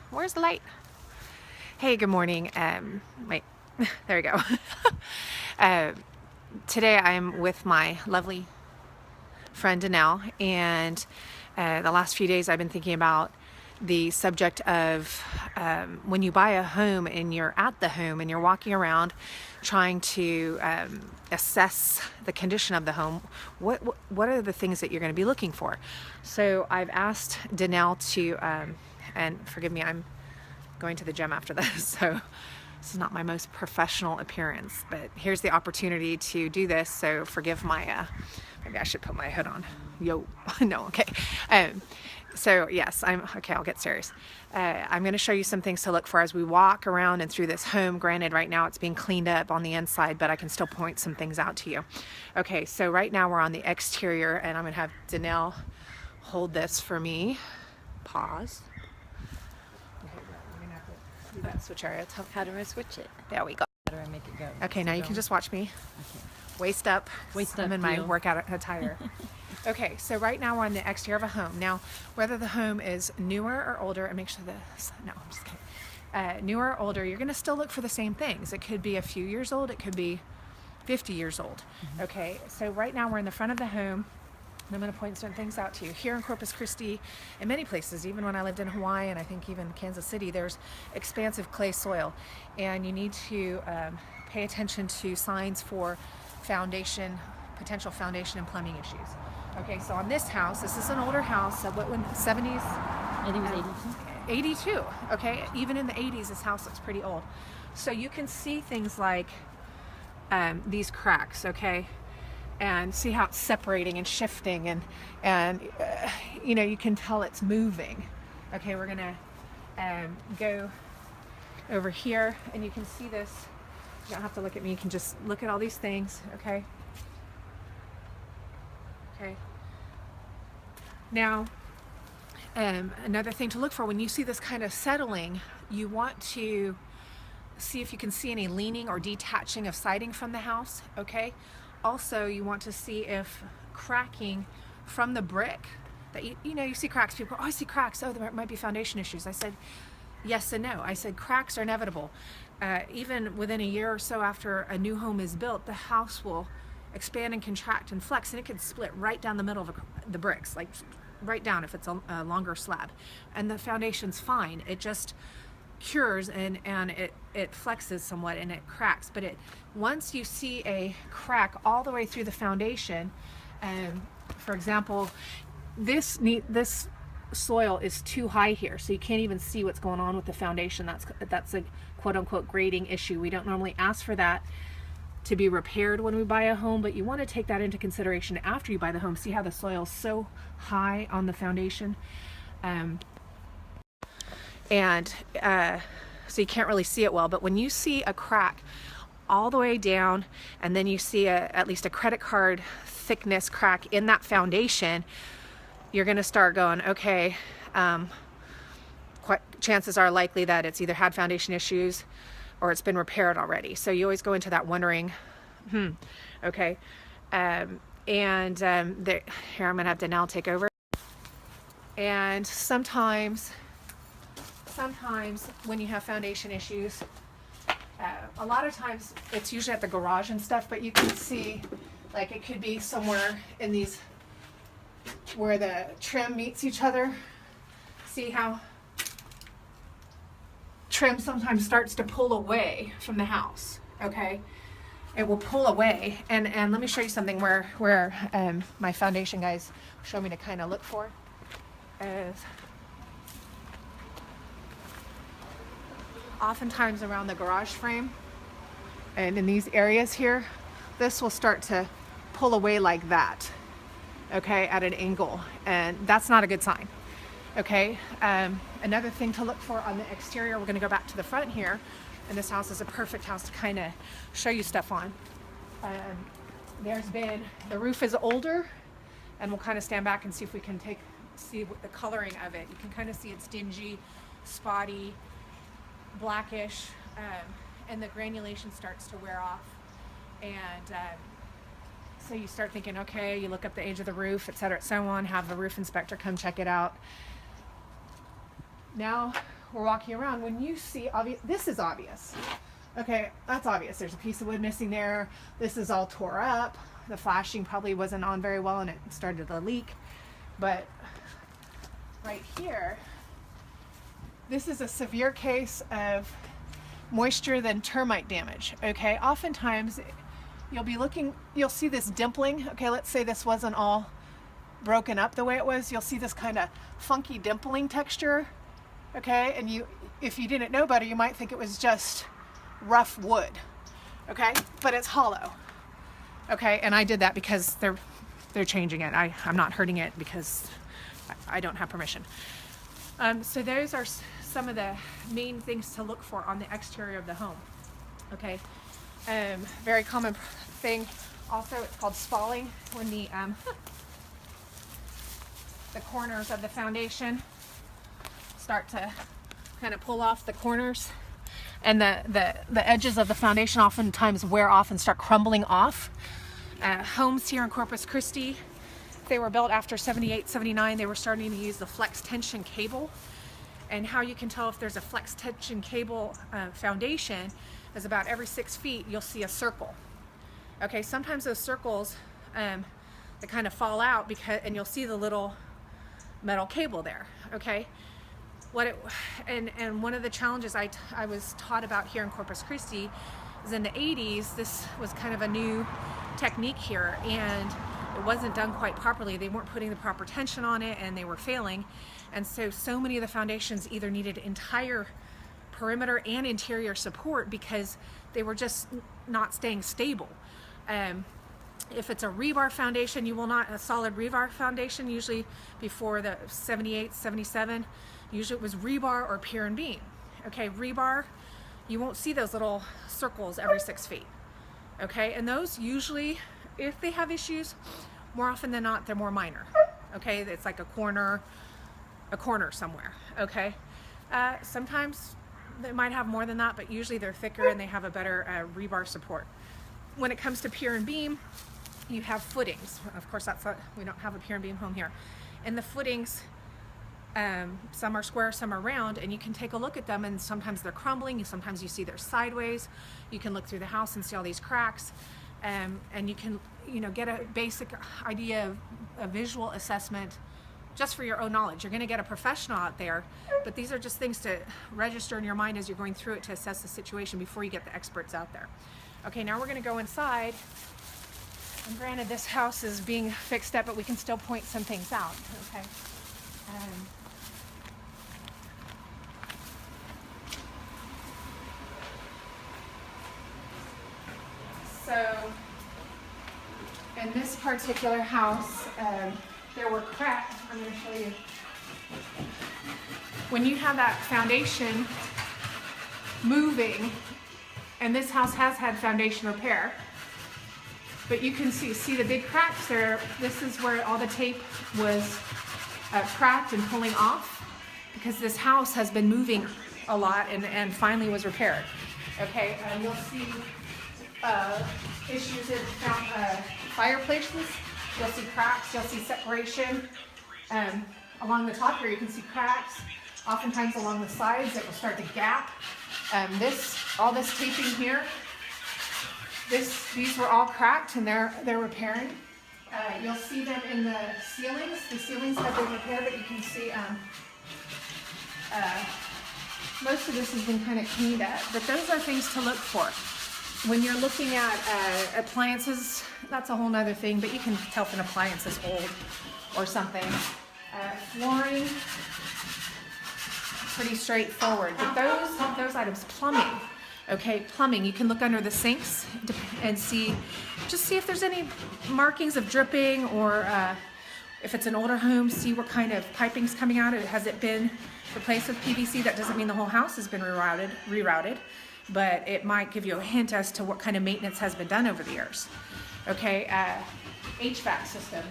Where's the light? Hey, good morning. Wait, there we go. uh, Today I'm with my lovely friend Danelle, and the last few days I've been thinking about the subject of when you buy a home and you're at the home and you're walking around trying to assess the condition of the home, what are the things that you're going to be looking for? So I've asked Danelle to, and forgive me, I'm going to the gym after this, so this is not my most professional appearance, but here's the opportunity to do this, so forgive my, maybe I should put my hood on. Yo, no, okay. So yes, okay, I'll get serious. I'm going to show you some things to look for as we walk around and through this home. Granted, right now it's being cleaned up on the inside, but I can still point some things out to you. Okay, so right now we're on the exterior, and I'm going to have Danelle hold this for me. Pause. That switch area. How do I switch it? There we go. How do I make it go? Okay, now you can just watch me. Okay. Waist up. Waist I'm up, in my deal. workout attire. Okay, so right now we're on the exterior of a home. Now, whether the home is newer or older, and make sure this, no, I'm just kidding. Newer or older, you're going to still look for the same things. It could be a few years old. It could be 50 years old. Mm-hmm. Okay, so right now we're in the front of the home. And I'm going to point certain things out to you. Here in Corpus Christi, in many places, even when I lived in Hawaii and I think even Kansas City, there's expansive clay soil. And you need to pay attention to signs for potential foundation and plumbing issues. Okay, so on this house, this is an older house, what, 70s? I think it was 82. 82, okay? Even in the 80s, this house looks pretty old. So you can see things like these cracks, okay? And see how it's separating and shifting, and you know, you can tell it's moving. Okay, we're gonna go over here, and you can see this. You don't have to look at me, you can just look at all these things. Okay, now another thing to look for when you see this kind of settling, you want to see if you can see any leaning or detaching of siding from the house. Okay, also you want to see if cracking from the brick, that you know, you see cracks, people go, oh, I see cracks, oh, there might be foundation issues. I said yes and no. I said cracks are inevitable. Even within a year or so after a new home is built, the house will expand and contract and flex, and it can split right down the middle of the bricks, like right down if it's a longer slab, and the foundation's fine. It just cures and it flexes somewhat and it cracks. But once you see a crack all the way through the foundation, for example, this soil is too high here, so you can't even see what's going on with the foundation. That's a quote-unquote grading issue. We don't normally ask for that to be repaired when we buy a home, but you want to take that into consideration after you buy the home. See how the soil is so high on the foundation, so you can't really see it well. But when you see a crack all the way down, and then you see at least a credit card thickness crack in that foundation, you're going to start going, okay, chances are likely that it's either had foundation issues or it's been repaired already. So you always go into that wondering, okay. Here I'm going to have Danelle take over. And sometimes when you have foundation issues, a lot of times it's usually at the garage and stuff, but you can see, like, it could be somewhere in these where the trim meets each other. See how trim sometimes starts to pull away from the house. Okay, it will pull away, and let me show you something where my foundation guys show me to kind of look for. Oftentimes around the garage frame and in these areas here, this will start to pull away like that, okay, at an angle, and that's not a good sign. Okay, another thing to look for on the exterior, we're going to go back to the front here, and this house is a perfect house to kind of show you stuff on. The roof is older, and we'll kind of stand back and see if we can see what the coloring of it. You can kind of see it's dingy, spotty, blackish, and the granulation starts to wear off, and so you start thinking, okay, you look up the age of the roof, etc., so on, have the roof inspector come check it out. Now we're walking around, when you see obvious, this is obvious. Okay, that's obvious. There's a piece of wood missing there. This is all tore up. The flashing probably wasn't on very well and it started to leak. But right here, this is a severe case of moisture then termite damage. Okay, oftentimes you'll be looking, you'll see this dimpling. Okay, let's say this wasn't all broken up the way it was. You'll see this kind of funky dimpling texture. Okay, and you, if you didn't know better, you might think it was just rough wood. Okay, but it's hollow. Okay, and I did that because they're changing it. I'm not hurting it because I don't have permission. So those are some of the main things to look for on the exterior of the home. Okay, very common thing. Also, it's called spalling, when the corners of the foundation start to kind of pull off the corners, and the edges of the foundation oftentimes wear off and start crumbling off. Homes here in Corpus Christi, they were built after 78, 79. They were starting to use the flex tension cable. And how you can tell if there's a flex tension cable foundation is about every 6 feet you'll see a circle. Okay, sometimes those circles they kind of fall out and you'll see the little metal cable there. Okay, and one of the challenges I was taught about here in Corpus Christi is in the 80s. This was kind of a new technique here, and it wasn't done quite properly. They weren't putting the proper tension on it, and they were failing. And so many of the foundations either needed entire perimeter and interior support because they were just not staying stable. If it's a rebar foundation, a solid rebar foundation, usually before the 78, 77, usually it was rebar or pier and beam. Okay, rebar, you won't see those little circles every 6 feet. Okay, and those usually, if they have issues, more often than not, they're more minor. Okay, it's like a corner somewhere. Okay, sometimes they might have more than that, but usually they're thicker and they have a better rebar support. When it comes to pier and beam, you have footings. Of course, we don't have a pier and beam home here. And the footings, some are square, some are round, and you can take a look at them, and sometimes they're crumbling, sometimes you see they're sideways. You can look through the house and see all these cracks, and you can get a basic idea of a visual assessment just for your own knowledge. You're going to get a professional out there, but these are just things to register in your mind as you're going through it to assess the situation before you get the experts out there. Okay, now we're going to go inside. And granted, this house is being fixed up, but we can still point some things out. Okay. So, in this particular house, there were cracks. I'm going to show you. When you have that foundation moving, and this house has had foundation repair, but you can see the big cracks there. This is where all the tape was cracked and pulling off, because this house has been moving a lot and finally was repaired. Okay, you'll see issues in fireplaces. You'll see cracks, you'll see separation. Along the top here you can see cracks. Oftentimes along the sides it will start to gap. All this taping here, these were all cracked and they're repairing. You'll see them in the ceilings. The ceilings have been repaired, but you can see most of this has been kind of cleaned up. But those are things to look for. When you're looking at appliances, that's a whole nother thing, but you can tell if an appliance is old or something. Flooring, pretty straightforward. But those items, plumbing. Okay, plumbing, you can look under the sinks and see if there's any markings of dripping, or if it's an older home, see what kind of piping's coming out. Has it been replaced with PVC? That doesn't mean the whole house has been rerouted, but it might give you a hint as to what kind of maintenance has been done over the years. Okay, HVAC systems.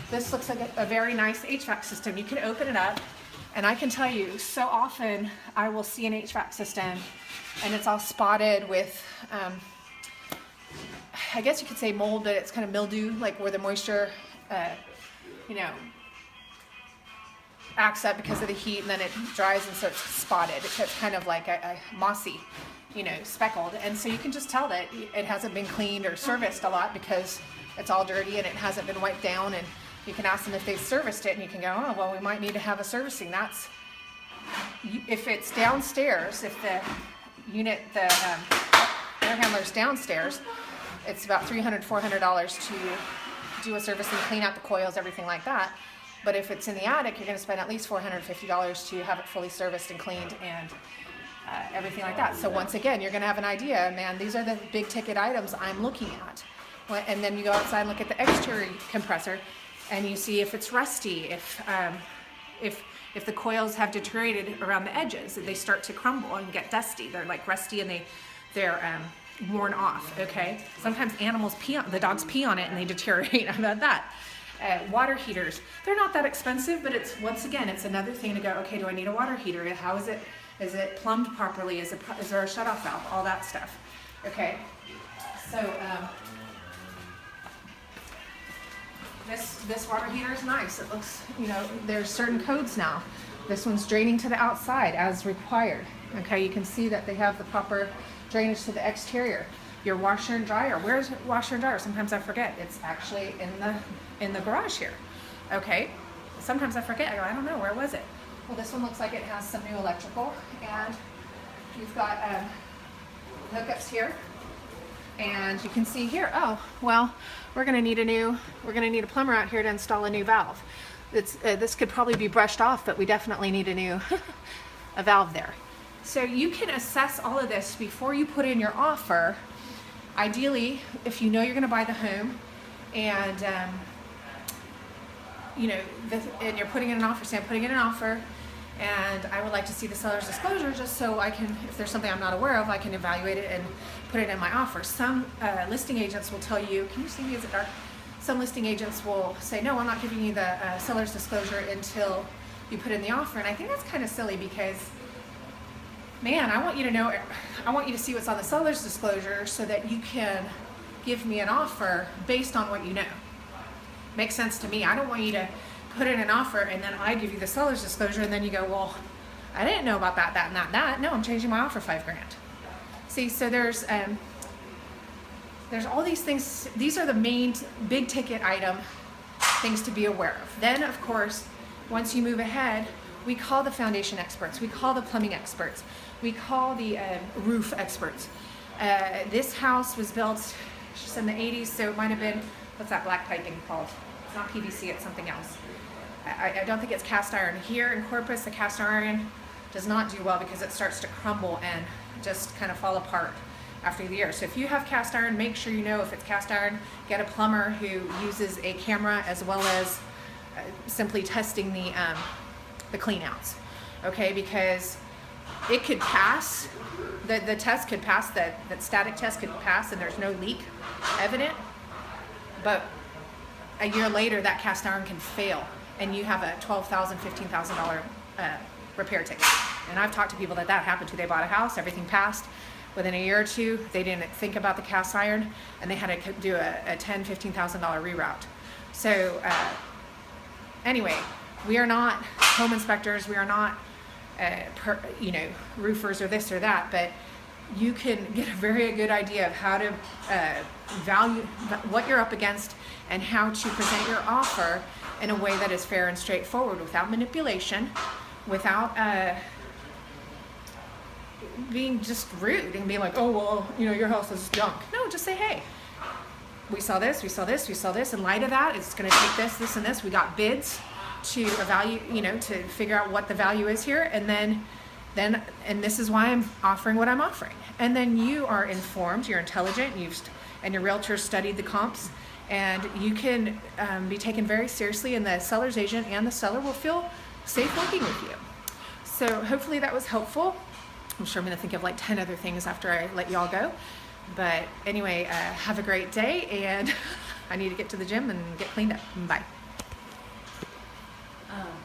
This looks like a very nice HVAC system. You can open it up, and I can tell you, so often I will see an HVAC system and it's all spotted with, I guess you could say mold, but it's kind of mildew, like where the moisture, acts up because of the heat, and then it dries and so it's spotted. It's kind of like a mossy, speckled. And so you can just tell that it hasn't been cleaned or serviced a lot because it's all dirty and it hasn't been wiped down. And you can ask them if they've serviced it, and you can go, oh, well, we might need to have a servicing. If it's downstairs, if the unit, the air handler's downstairs, it's about $300, $400 to do a service and clean out the coils, everything like that. But if it's in the attic, you're going to spend at least $450 to have it fully serviced and cleaned and everything like that. So once again, you're going to have an idea, man, these are the big ticket items I'm looking at. And then you go outside and look at the exterior compressor, and you see if it's rusty, if the coils have deteriorated around the edges, they start to crumble and get dusty. They're like rusty and they're worn off. Okay. Sometimes animals the dogs pee on it and they deteriorate. How about that? Water heaters. They're not that expensive, but once again, it's another thing to go, okay, do I need a water heater? How is it? Is it plumbed properly? Is there a shutoff valve? All that stuff. Okay. So this water heater is nice. It looks, there's certain codes now. This one's draining to the outside as required. Okay, you can see that they have the proper drainage to the exterior. Your washer and dryer. Where's washer and dryer? Sometimes I forget. It's actually in the garage here. Okay. Sometimes I forget. I go, I don't know, where was it? Well, this one looks like it has some new electrical, and you've got hookups here. And you can see here, oh, well, we're gonna need a plumber out here to install a new valve. This could probably be brushed off, but we definitely need a valve there. So you can assess all of this before you put in your offer. Ideally, if you know you're gonna buy the home, and and you're putting in an offer, say I'm putting in an offer, and I would like to see the seller's disclosure just so I can, if there's something I'm not aware of, I can evaluate it and put it in my offer. Some listing agents will tell you, can you see me, is it dark? Some listing agents will say, no, I'm not giving you the seller's disclosure until you put in the offer. And I think that's kind of silly because, man, I want you to see what's on the seller's disclosure so that you can give me an offer based on what you know. Makes sense to me. I don't want you to put in an offer and then I give you the seller's disclosure and then you go, well, I didn't know about that, and that. No, I'm changing my offer $5,000. See, so there's all these things. These are the main big ticket item things to be aware of. Then, of course, once you move ahead, we call the foundation experts. We call the plumbing experts. We call the roof experts. This house was built just in the 80s, so it might have been, what's that black piping called? It's not PVC, it's something else. I don't think it's cast iron. Here in Corpus, the cast iron does not do well because it starts to crumble and just kind of fall apart after the year. So if you have cast iron, make sure you know if it's cast iron. Get a plumber who uses a camera as well as simply testing the clean outs. Okay, because it could pass, the test could pass, that static test could pass and there's no leak evident, but a year later that cast iron can fail and you have a $12,000, $15,000 repair ticket. And I've talked to people that happened to. They bought a house, everything passed. Within a year or two, they didn't think about the cast iron and they had to do a $10,000, $15,000 reroute. So anyway, we are not home inspectors, we are not roofers or this or that, but you can get a very good idea of how to value what you're up against and how to present your offer in a way that is fair and straightforward without manipulation, without being just rude and being like, oh, well, your house is junk. No, just say, hey, we saw this, we saw this, we saw this. In light of that, it's going to take this, this, and this. We got bids to evaluate, to figure out what the value is here. And then this is why I'm offering what I'm offering. And then you are informed, you're intelligent, and your realtor studied the comps, and you can be taken very seriously, and the seller's agent and the seller will feel safe working with you. So hopefully that was helpful. I'm sure I'm going to think of like 10 other things after I let y'all go. But anyway, have a great day, and I need to get to the gym and get cleaned up. Bye.